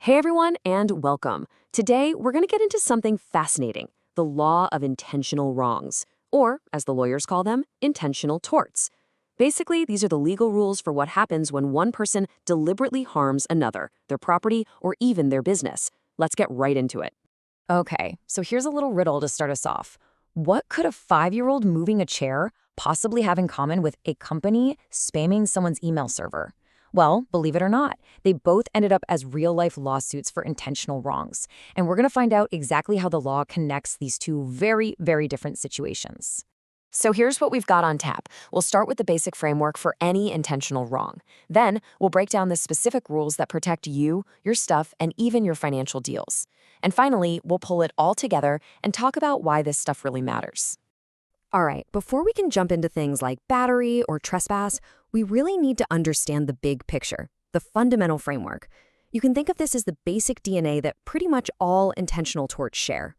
Hey everyone, and welcome. Today, we're going to get into something fascinating, the law of intentional wrongs, or, as the lawyers call them, intentional torts. Basically, these are the legal rules for what happens when one person deliberately harms another, their property, or even their business. Let's get right into it. Okay, so here's a little riddle to start us off. What could a 5-year-old moving a chair possibly have in common with a company spamming someone's email server? Well, believe it or not, they both ended up as real-life lawsuits for intentional wrongs. And we're going to find out exactly how the law connects these two very, very different situations. So here's what we've got on tap. We'll start with the basic framework for any intentional wrong. Then, we'll break down the specific rules that protect you, your stuff, and even your financial deals. And finally, we'll pull it all together and talk about why this stuff really matters. All right, before we can jump into things like battery or trespass, we really need to understand the big picture, the fundamental framework. You can think of this as the basic DNA that pretty much all intentional torts share.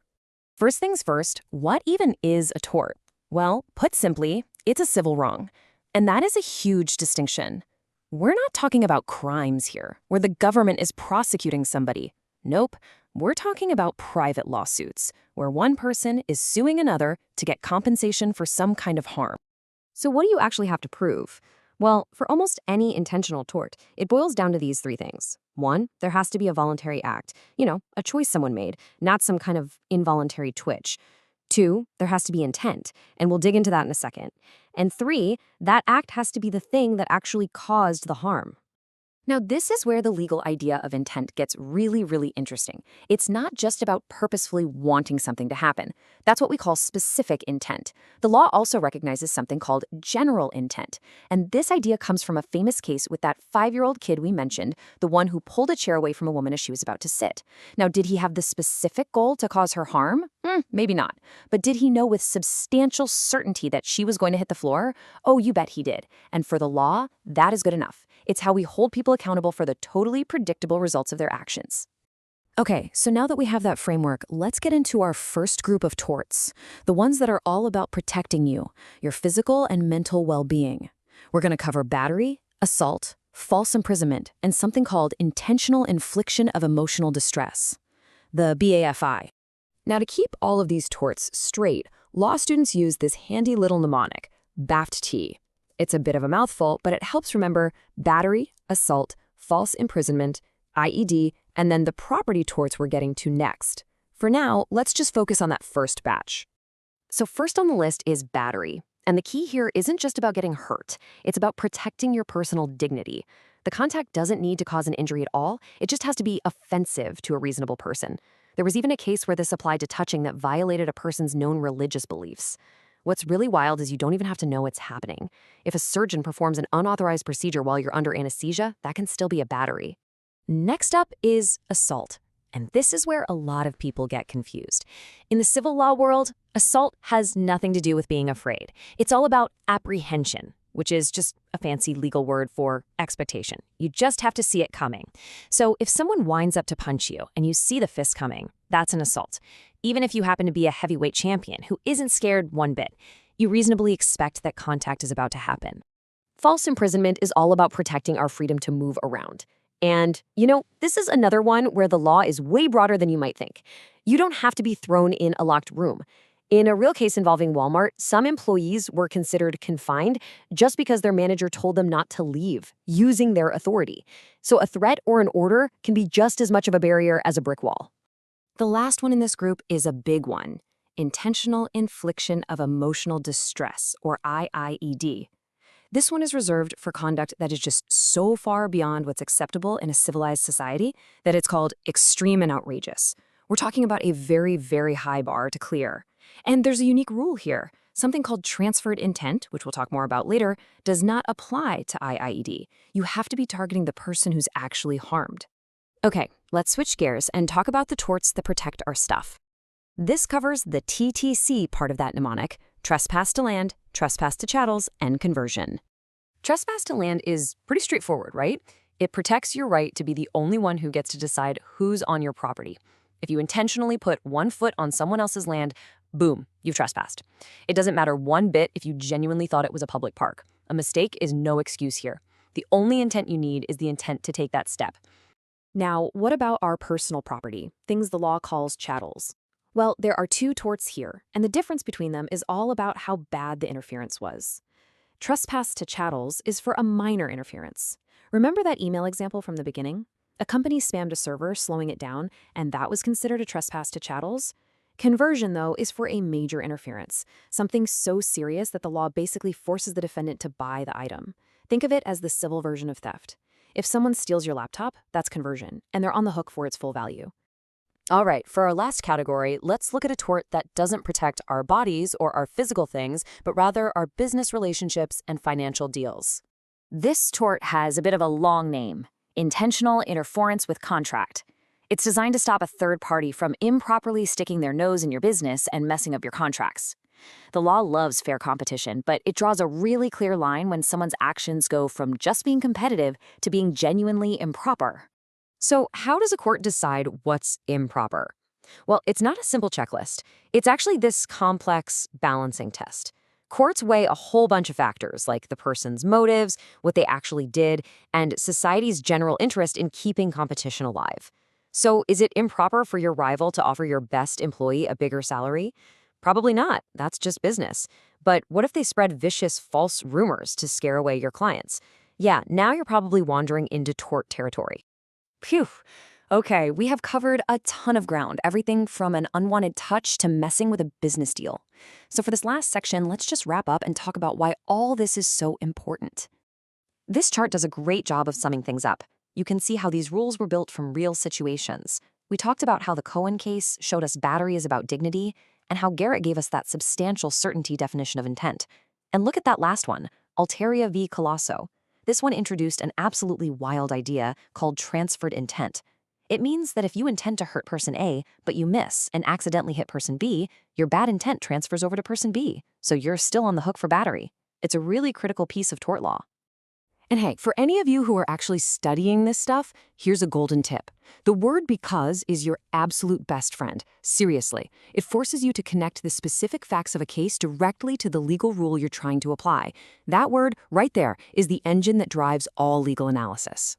First things first, what even is a tort? Well, put simply, it's a civil wrong. And that is a huge distinction. We're not talking about crimes here, where the government is prosecuting somebody. Nope, we're talking about private lawsuits, where one person is suing another to get compensation for some kind of harm. So what do you actually have to prove? Well, for almost any intentional tort, it boils down to these three things. One, there has to be a voluntary act, a choice someone made, not some kind of involuntary twitch. Two, there has to be intent, and we'll dig into that in a second. And three, that act has to be the thing that actually caused the harm. Now, this is where the legal idea of intent gets really, really interesting. It's not just about purposefully wanting something to happen. That's what we call specific intent. The law also recognizes something called general intent. And this idea comes from a famous case with that 5-year-old kid we mentioned, the one who pulled a chair away from a woman as she was about to sit. Now, did he have the specific goal to cause her harm? Maybe not. But did he know with substantial certainty that she was going to hit the floor? Oh, you bet he did. And for the law, that is good enough. It's how we hold people accountable for the totally predictable results of their actions. Okay, so now that we have that framework, let's get into our first group of torts, the ones that are all about protecting you, your physical and mental well-being. We're going to cover battery, assault, false imprisonment, and something called intentional infliction of emotional distress, the BAFI. Now, to keep all of these torts straight, law students use this handy little mnemonic, BAFFTT-C. It's a bit of a mouthful, but it helps remember battery, assault, false imprisonment, IED, and then the property torts we're getting to next. For now, let's just focus on that first batch. So first on the list is battery. And the key here isn't just about getting hurt. It's about protecting your personal dignity. The contact doesn't need to cause an injury at all. It just has to be offensive to a reasonable person. There was even a case where this applied to touching that violated a person's known religious beliefs. What's really wild is you don't even have to know what's happening. If a surgeon performs an unauthorized procedure while you're under anesthesia, that can still be a battery. Next up is assault. And this is where a lot of people get confused. In the civil law world, assault has nothing to do with being afraid. It's all about apprehension, which is just a fancy legal word for expectation. You just have to see it coming. So if someone winds up to punch you and you see the fist coming, that's an assault. Even if you happen to be a heavyweight champion who isn't scared one bit, you reasonably expect that contact is about to happen. False imprisonment is all about protecting our freedom to move around. And, this is another one where the law is way broader than you might think. You don't have to be thrown in a locked room. In a real case involving Walmart, some employees were considered confined just because their manager told them not to leave, using their authority. So a threat or an order can be just as much of a barrier as a brick wall. The last one in this group is a big one, intentional infliction of emotional distress, or IIED. This one is reserved for conduct that is just so far beyond what's acceptable in a civilized society that it's called extreme and outrageous. We're talking about a very, very high bar to clear. And there's a unique rule here. Something called transferred intent, which we'll talk more about later, does not apply to IIED. You have to be targeting the person who's actually harmed. Okay, let's switch gears and talk about the torts that protect our stuff. This covers the TTC part of that mnemonic, trespass to land, trespass to chattels, and conversion. Trespass to land is pretty straightforward, right? It protects your right to be the only one who gets to decide who's on your property. If you intentionally put one foot on someone else's land, boom, you've trespassed. It doesn't matter one bit if you genuinely thought it was a public park. A mistake is no excuse here. The only intent you need is the intent to take that step. Now, what about our personal property, things the law calls chattels? Well, there are two torts here, and the difference between them is all about how bad the interference was. Trespass to chattels is for a minor interference. Remember that email example from the beginning? A company spammed a server, slowing it down, and that was considered a trespass to chattels? Conversion, though, is for a major interference, something so serious that the law basically forces the defendant to buy the item. Think of it as the civil version of theft. If someone steals your laptop, that's conversion, and they're on the hook for its full value. All right, for our last category, let's look at a tort that doesn't protect our bodies or our physical things, but rather our business relationships and financial deals. This tort has a bit of a long name: intentional interference with contract. It's designed to stop a third party from improperly sticking their nose in your business and messing up your contracts. The law loves fair competition, but it draws a really clear line when someone's actions go from just being competitive to being genuinely improper. So, how does a court decide what's improper? Well, it's not a simple checklist. It's actually this complex balancing test. Courts weigh a whole bunch of factors, like the person's motives, what they actually did, and society's general interest in keeping competition alive. So, is it improper for your rival to offer your best employee a bigger salary? Probably not. That's just business. But what if they spread vicious, false rumors to scare away your clients? Yeah, now you're probably wandering into tort territory. Phew. Okay, we have covered a ton of ground, everything from an unwanted touch to messing with a business deal. So for this last section, let's just wrap up and talk about why all this is so important. This chart does a great job of summing things up. You can see how these rules were built from real situations. We talked about how the Cohen case showed us battery is about dignity, and how Garrett gave us that substantial certainty definition of intent. And look at that last one, Alteria v. Colosso. This one introduced an absolutely wild idea called transferred intent. It means that if you intend to hurt person A, but you miss and accidentally hit person B, your bad intent transfers over to person B, so you're still on the hook for battery. It's a really critical piece of tort law. And hey, for any of you who are actually studying this stuff, here's a golden tip. The word because is your absolute best friend. Seriously, it forces you to connect the specific facts of a case directly to the legal rule you're trying to apply. That word right there is the engine that drives all legal analysis.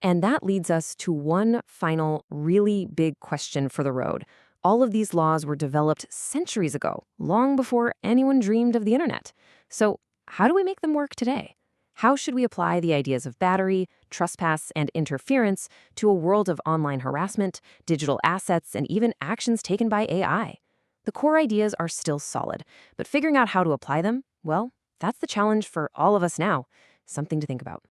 And that leads us to one final, really big question for the road. All of these laws were developed centuries ago, long before anyone dreamed of the internet. So how do we make them work today? How should we apply the ideas of battery, trespass, and interference to a world of online harassment, digital assets, and even actions taken by AI? The core ideas are still solid, but figuring out how to apply them, well, that's the challenge for all of us now. Something to think about.